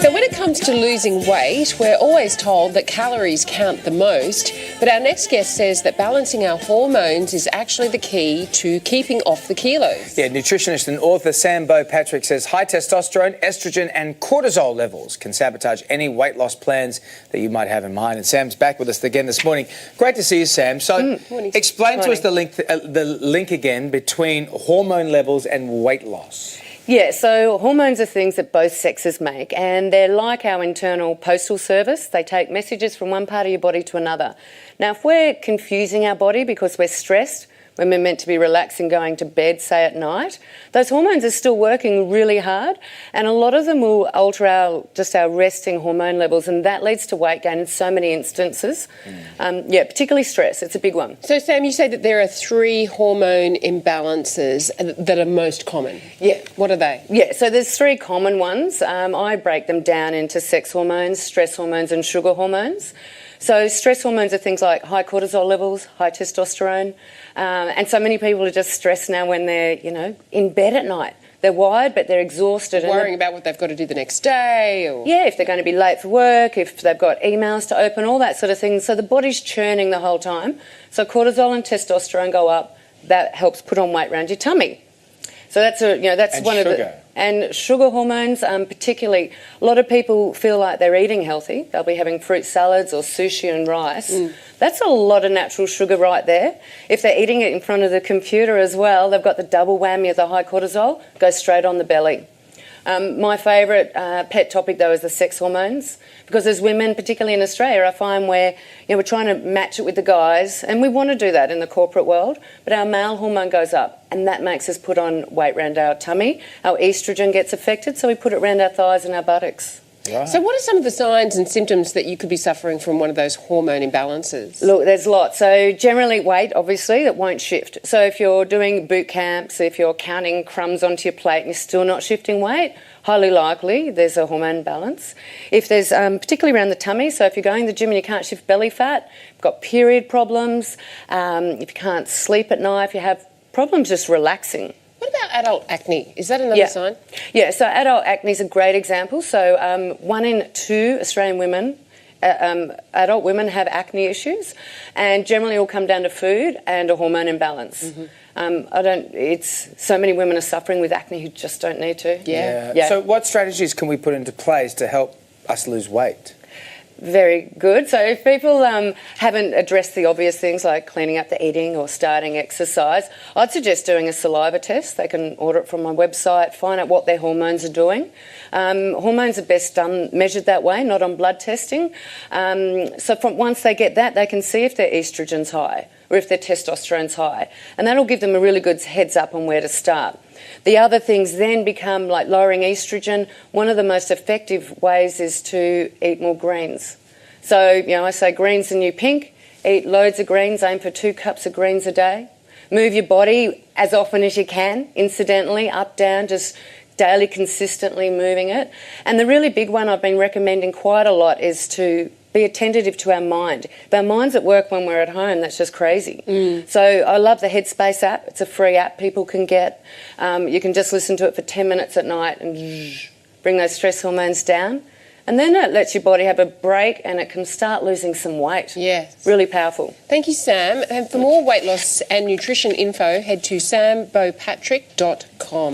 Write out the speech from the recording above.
So when it comes to losing weight, we're always told that calories count the most, but our next guest says that balancing our hormones is actually the key to keeping off the kilos. Yeah, nutritionist and author Sam Beau Patrick says high testosterone, estrogen and cortisol levels can sabotage any weight loss plans that you might have in mind. And Sam's back with us again this morning. Great to see you, Sam. So explain to us the link again between hormone levels and weight loss. Yeah, so hormones are things that both sexes make, and they're like our internal postal service. They take messages from one part of your body to another. Now, if we're confusing our body because we're stressed, when we're meant to be relaxing, going to bed, say at night, those hormones are still working really hard, and a lot of them will alter our resting hormone levels, and that leads to weight gain in so many instances. Particularly stress, it's a big one. So Sam, you say that there are 3 hormone imbalances that are most common. Yeah. What are they? Yeah, so there's 3 common ones. I break them down into sex hormones, stress hormones and sugar hormones. So stress hormones are things like high cortisol levels, high testosterone, and so many people are just stressed now when they're, in bed at night. They're wired, but they're exhausted. Worrying about what they've got to do the next day? Or... Yeah, if they're going to be late for work, if they've got emails to open, all that sort of thing. So the body's churning the whole time. So cortisol and testosterone go up. That helps put on weight around your tummy. So that's one of the... And sugar hormones, particularly, a lot of people feel like they're eating healthy. They'll be having fruit salads or sushi and rice. That's a lot of natural sugar right there. If they're eating it in front of the computer as well, they've got the double whammy of the high cortisol, goes straight on the belly. My favourite pet topic, though, is the sex hormones, because as women, particularly in Australia, I find we're trying to match it with the guys, and we want to do that in the corporate world, but our male hormone goes up, and that makes us put on weight around our tummy. Our oestrogen gets affected, so we put it around our thighs and our buttocks. Right. So what are some of the signs and symptoms that you could be suffering from one of those hormone imbalances? Look, there's lots. So generally weight, obviously, that won't shift. So if you're doing boot camps, if you're counting crumbs onto your plate and you're still not shifting weight, highly likely there's a hormone balance. If there's, particularly around the tummy, so if you're going to the gym and you can't shift belly fat, you've got period problems, if you can't sleep at night, if you have problems just relaxing. What about adult acne? Is that another sign? Yeah, so adult acne is a great example. So 1 in 2 Australian women, adult women have acne issues, and generally it will come down to food and a hormone imbalance. It's so many women are suffering with acne who just don't need to. Yeah. So what strategies can we put into place to help us lose weight? Very good. So if people haven't addressed the obvious things like cleaning up the eating or starting exercise, I'd suggest doing a saliva test. They can order it from my website, find out what their hormones are doing. Hormones are best measured that way, not on blood testing. So once they get that, they can see if their estrogen's high or if their testosterone's high. And that'll give them a really good heads up on where to start. The other things then become like lowering estrogen. One of the most effective ways is to eat more greens. So, I say green's the new pink. Eat loads of greens, aim for 2 cups of greens a day. Move your body as often as you can, incidentally, up, down, just daily consistently moving it. And the really big one I've been recommending quite a lot is to be attentive to our mind. If our mind's at work when we're at home, that's just crazy. So I love the Headspace app. It's a free app people can get. You can just listen to it for 10 minutes at night and bring those stress hormones down. And then it lets your body have a break and it can start losing some weight. Yes. Really powerful. Thank you, Sam. And for more weight loss and nutrition info, head to sambeaupatrick.com.